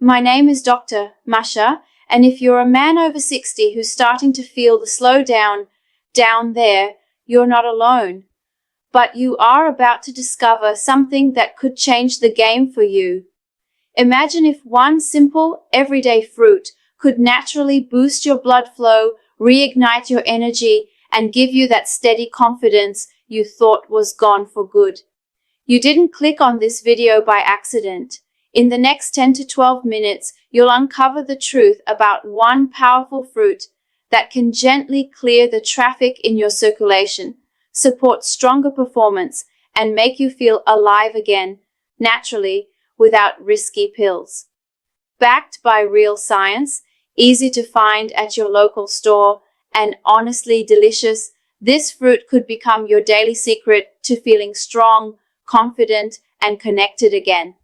My name is Dr. Masha, and if you're a man over 60 who's starting to feel the slowdown down there, you're not alone. But you are about to discover something that could change the game for you. Imagine if one simple, everyday fruit could naturally boost your blood flow, reignite your energy, and give you that steady confidence you thought was gone for good. You didn't click on this video by accident. In the next 10 to 12 minutes, you'll uncover the truth about one powerful fruit that can gently clear the traffic in your circulation, support stronger performance, and make you feel alive again, naturally, without risky pills. Backed by real science, easy to find at your local store, and honestly delicious, this fruit could become your daily secret to feeling strong, confident, and connected again.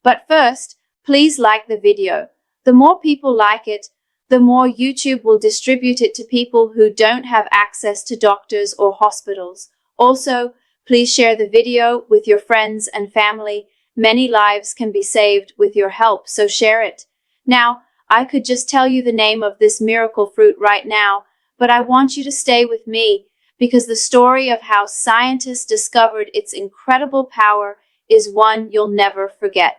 But first, please like the video. The more people like it, the more YouTube will distribute it to people who don't have access to doctors or hospitals. Also, please share the video with your friends and family. Many lives can be saved with your help, so share it. Now, I could just tell you the name of this miracle fruit right now, but I want you to stay with me because the story of how scientists discovered its incredible power is one you'll never forget.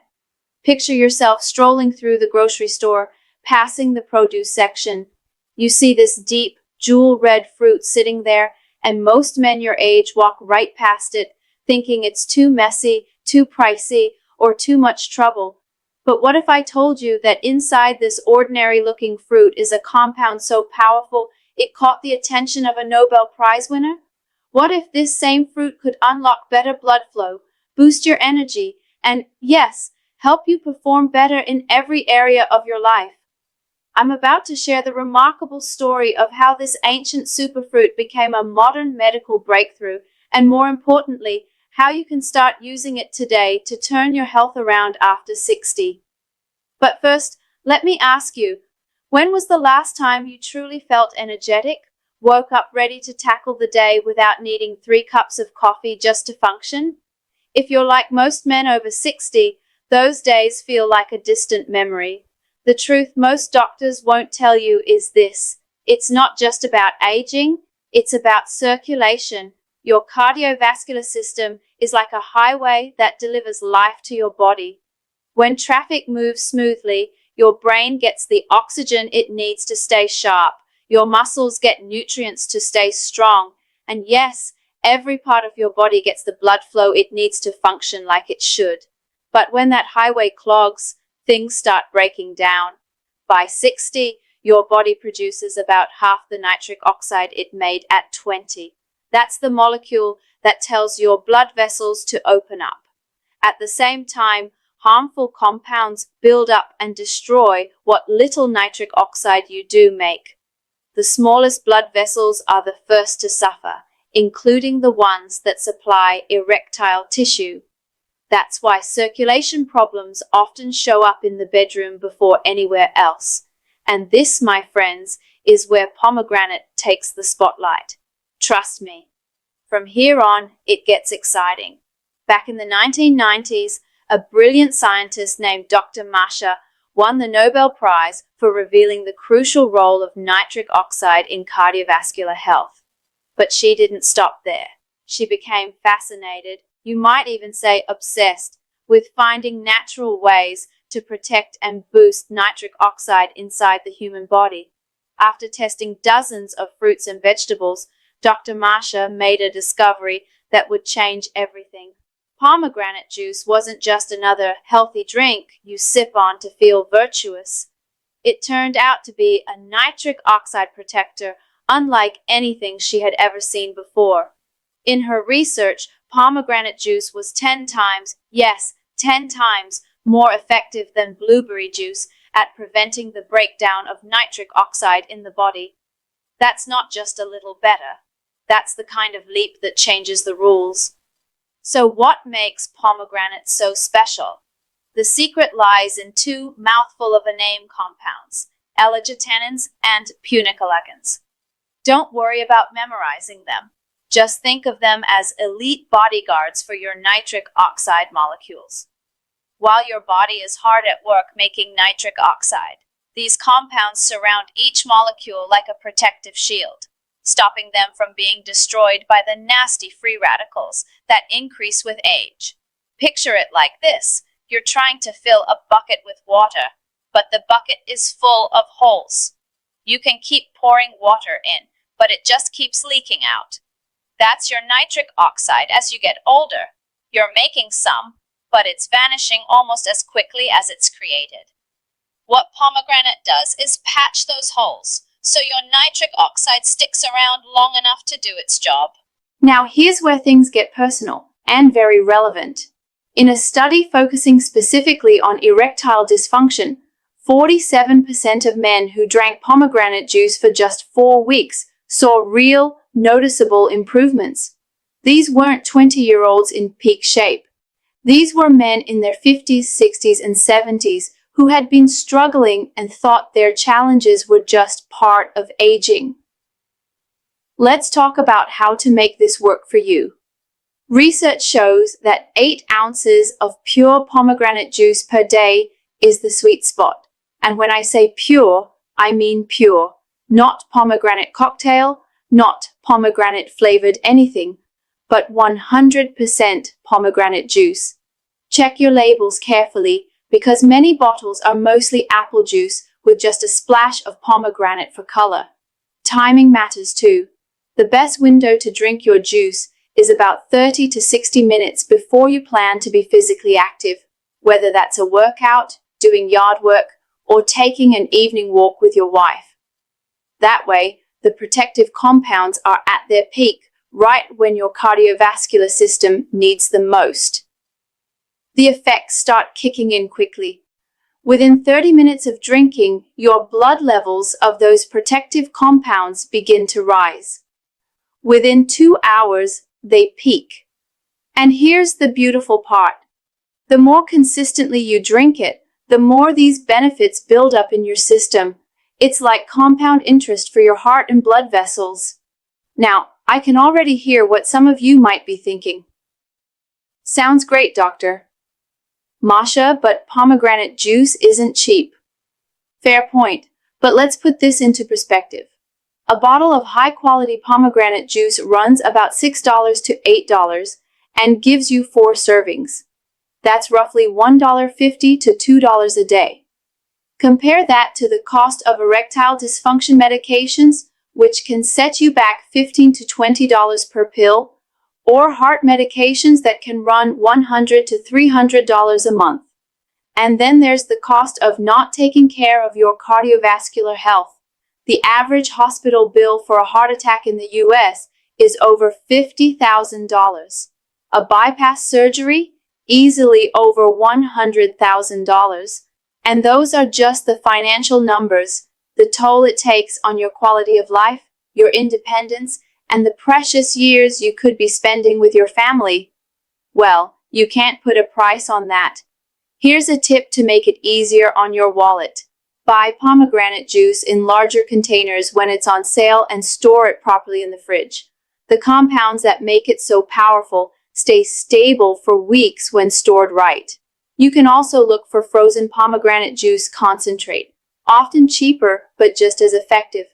Picture yourself strolling through the grocery store, passing the produce section. You see this deep, jewel-red fruit sitting there, and most men your age walk right past it, thinking it's too messy, too pricey, or too much trouble. But what if I told you that inside this ordinary-looking fruit is a compound so powerful it caught the attention of a Nobel Prize winner? What if this same fruit could unlock better blood flow, boost your energy, and, yes, help you perform better in every area of your life? I'm about to share the remarkable story of how this ancient superfruit became a modern medical breakthrough, and more importantly, how you can start using it today to turn your health around after 60. But first, let me ask you, when was the last time you truly felt energetic, woke up ready to tackle the day without needing 3 cups of coffee just to function? If you're like most men over 60, those days feel like a distant memory. The truth most doctors won't tell you is this: it's not just about aging, it's about circulation. Your cardiovascular system is like a highway that delivers life to your body. When traffic moves smoothly, your brain gets the oxygen it needs to stay sharp, your muscles get nutrients to stay strong, and yes, every part of your body gets the blood flow it needs to function like it should. But when that highway clogs, things start breaking down. By 60, your body produces about half the nitric oxide it made at 20. That's the molecule that tells your blood vessels to open up. At the same time, harmful compounds build up and destroy what little nitric oxide you do make. The smallest blood vessels are the first to suffer, including the ones that supply erectile tissue. That's why circulation problems often show up in the bedroom before anywhere else. And this, my friends, is where pomegranate takes the spotlight. Trust me. From here on, it gets exciting. Back in the 1990s, a brilliant scientist named Dr. Masha won the Nobel Prize for revealing the crucial role of nitric oxide in cardiovascular health. But she didn't stop there. She became fascinated, you might even say obsessed, with finding natural ways to protect and boost nitric oxide inside the human body. After testing dozens of fruits and vegetables, Dr. Masha made a discovery that would change everything. Pomegranate juice wasn't just another healthy drink you sip on to feel virtuous. It turned out to be a nitric oxide protector unlike anything she had ever seen before. In her research, pomegranate juice was 10 times, yes, 10 times more effective than blueberry juice at preventing the breakdown of nitric oxide in the body. That's not just a little better. That's the kind of leap that changes the rules. So what makes pomegranate so special? The secret lies in 2 mouthful-of-a-name compounds, L-argitannins and punicalagins. Don't worry about memorizing them. Just think of them as elite bodyguards for your nitric oxide molecules. while your body is hard at work making nitric oxide. These compounds surround each molecule like a protective shield, stopping them from being destroyed by the nasty free radicals that increase with age. Picture it like this. You're trying to fill a bucket with water, but the bucket is full of holes. You can keep pouring water in, but it just keeps leaking out. That's your nitric oxide as you get older. You're making some, but it's vanishing almost as quickly as it's created. What pomegranate does is patch those holes, so your nitric oxide sticks around long enough to do its job. Now here's where things get personal and very relevant. In a study focusing specifically on erectile dysfunction, 47% of men who drank pomegranate juice for just 4 weeks saw real, noticeable improvements. These weren't 20-year-olds in peak shape. These were men in their 50s, 60s, and 70s who had been struggling and thought their challenges were just part of aging. Let's talk about how to make this work for you. Research shows that 8 ounces of pure pomegranate juice per day is the sweet spot. And when I say pure, I mean pure. Not pomegranate cocktail, not pomegranate flavored anything, but 100% pomegranate juice. Check your labels carefully because many bottles are mostly apple juice with just a splash of pomegranate for color. Timing matters too. The best window to drink your juice is about 30 to 60 minutes before you plan to be physically active, whether that's a workout, doing yard work, or taking an evening walk with your wife. That way, the protective compounds are at their peak right when your cardiovascular system needs them most. The effects start kicking in quickly. Within 30 minutes of drinking, your blood levels of those protective compounds begin to rise. Within 2 hours, they peak. And here's the beautiful part. The more consistently you drink it, the more these benefits build up in your system. It's like compound interest for your heart and blood vessels. Now, I can already hear what some of you might be thinking. Sounds great, doctor. Masha, but pomegranate juice isn't cheap. Fair point, but let's put this into perspective. A bottle of high-quality pomegranate juice runs about $6 to $8 and gives you 4 servings. That's roughly $1.50 to $2 a day. Compare that to the cost of erectile dysfunction medications, which can set you back $15 to $20 per pill, or heart medications that can run $100 to $300 a month. And then there's the cost of not taking care of your cardiovascular health. The average hospital bill for a heart attack in the US is over $50,000. A bypass surgery? Easily over $100,000. And those are just the financial numbers, the toll it takes on your quality of life, your independence, and the precious years you could be spending with your family. Well, you can't put a price on that. Here's a tip to make it easier on your wallet. Buy pomegranate juice in larger containers when it's on sale and store it properly in the fridge. The compounds that make it so powerful stay stable for weeks when stored right. You can also look for frozen pomegranate juice concentrate, often cheaper but just as effective.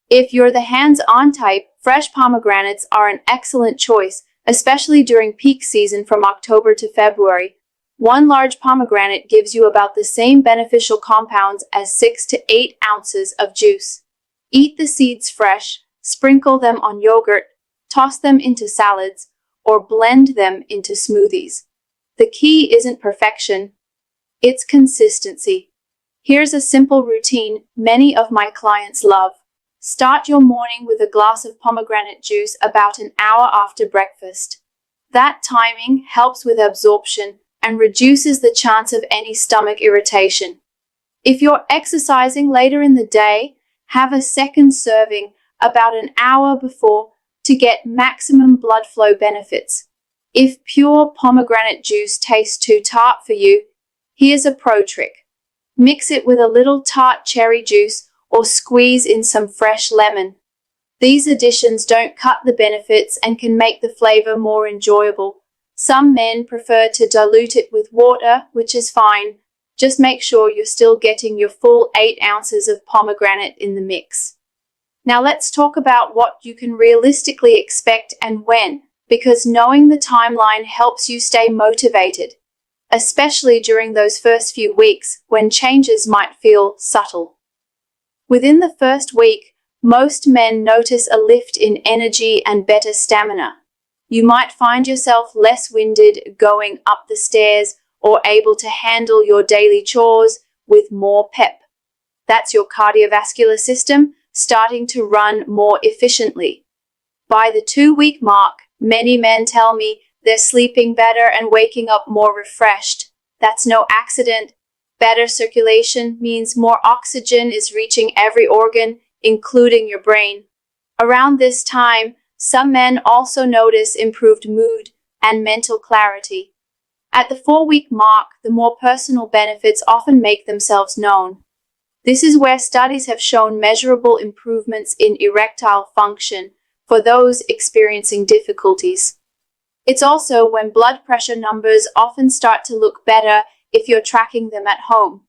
If you're the hands-on type, fresh pomegranates are an excellent choice, especially during peak season from October to February. 1 large pomegranate gives you about the same beneficial compounds as 6 to 8 ounces of juice. Eat the seeds fresh, sprinkle them on yogurt, toss them into salads, or blend them into smoothies. The key isn't perfection, it's consistency. Here's a simple routine many of my clients love. Start your morning with a glass of pomegranate juice about an hour after breakfast. That timing helps with absorption and reduces the chance of any stomach irritation. If you're exercising later in the day, have a second serving about an hour before to get maximum blood flow benefits. If pure pomegranate juice tastes too tart for you, here's a pro trick. Mix it with a little tart cherry juice or squeeze in some fresh lemon. These additions don't cut the benefits and can make the flavor more enjoyable, Some men prefer to dilute it with water, which is fine. Just make sure you're still getting your full 8 ounces of pomegranate in the mix. Now let's talk about what you can realistically expect and when, because knowing the timeline helps you stay motivated, especially during those first few weeks when changes might feel subtle. Within the first week, most men notice a lift in energy and better stamina. You might find yourself less winded going up the stairs or able to handle your daily chores with more pep. That's your cardiovascular system starting to run more efficiently. By the 2-week mark, many men tell me they're sleeping better and waking up more refreshed. That's no accident. Better circulation means more oxygen is reaching every organ, including your brain. Around this time, some men also notice improved mood and mental clarity. At the 4-week mark, the more personal benefits often make themselves known. This is where studies have shown measurable improvements in erectile function for those experiencing difficulties. It's also when blood pressure numbers often start to look better if you're tracking them at home.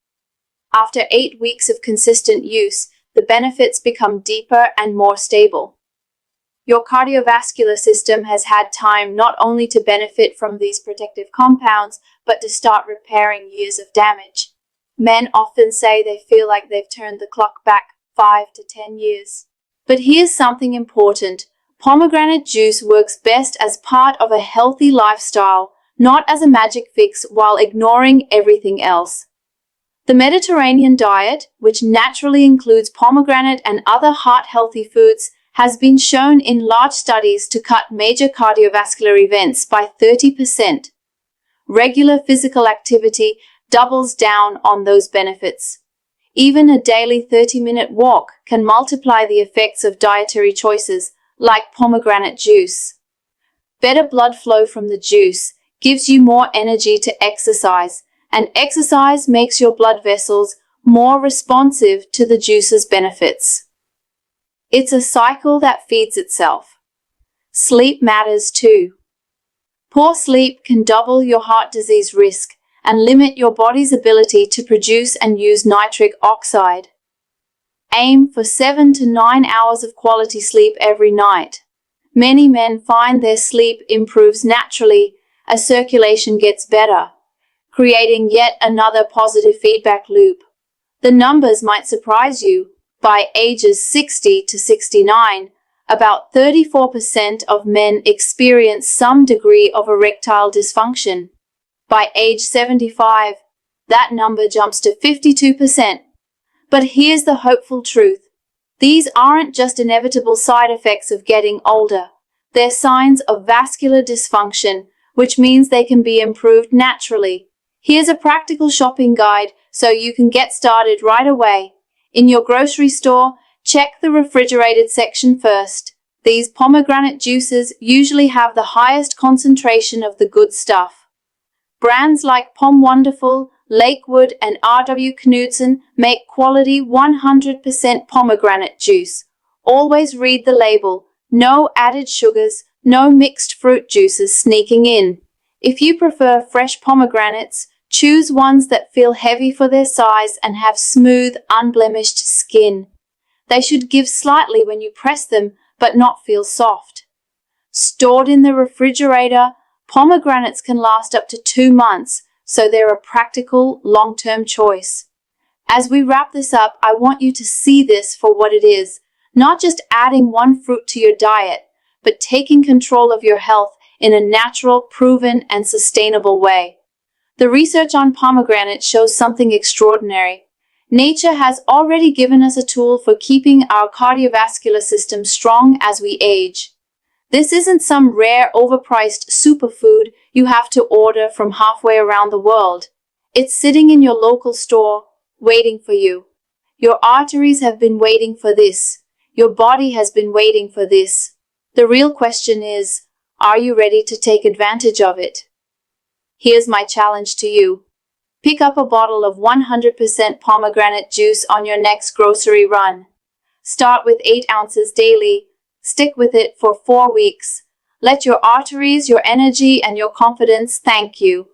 After 8 weeks of consistent use, the benefits become deeper and more stable. Your cardiovascular system has had time not only to benefit from these protective compounds, but to start repairing years of damage. Men often say they feel like they've turned the clock back 5 to 10 years. But here's something important. Pomegranate juice works best as part of a healthy lifestyle, not as a magic fix while ignoring everything else. The Mediterranean diet, which naturally includes pomegranate and other heart-healthy foods, has been shown in large studies to cut major cardiovascular events by 30%. Regular physical activity doubles down on those benefits. Even a daily 30-minute walk can multiply the effects of dietary choices like pomegranate juice. Better blood flow from the juice gives you more energy to exercise, and exercise makes your blood vessels more responsive to the juice's benefits. It's a cycle that feeds itself. Sleep matters too. Poor sleep can double your heart disease risk and limit your body's ability to produce and use nitric oxide. Aim for 7 to 9 hours of quality sleep every night. Many men find their sleep improves naturally as circulation gets better, creating yet another positive feedback loop. The numbers might surprise you. By ages 60 to 69, about 34% of men experience some degree of erectile dysfunction. By age 75, that number jumps to 52%. But here's the hopeful truth. These aren't just inevitable side effects of getting older. They're signs of vascular dysfunction, which means they can be improved naturally. Here's a practical shopping guide so you can get started right away. In your grocery store, check the refrigerated section first. These pomegranate juices usually have the highest concentration of the good stuff. Brands like Pom Wonderful, Lakewood, and R.W. Knudsen make quality 100% pomegranate juice. Always read the label. No added sugars, no mixed fruit juices sneaking in. If you prefer fresh pomegranates, choose ones that feel heavy for their size and have smooth, unblemished skin. They should give slightly when you press them, but not feel soft. Stored in the refrigerator, pomegranates can last up to 2 months, so they're a practical, long-term choice. As we wrap this up, I want you to see this for what it is, not just adding one fruit to your diet, but taking control of your health in a natural, proven, and sustainable way. The research on pomegranate shows something extraordinary. Nature has already given us a tool for keeping our cardiovascular system strong as we age. This isn't some rare, overpriced superfood you have to order from halfway around the world. It's sitting in your local store, waiting for you. Your arteries have been waiting for this. Your body has been waiting for this. The real question is, are you ready to take advantage of it? Here's my challenge to you. Pick up a bottle of 100% pomegranate juice on your next grocery run. Start with 8 ounces daily. Stick with it for 4 weeks. Let your arteries, your energy, and your confidence thank you.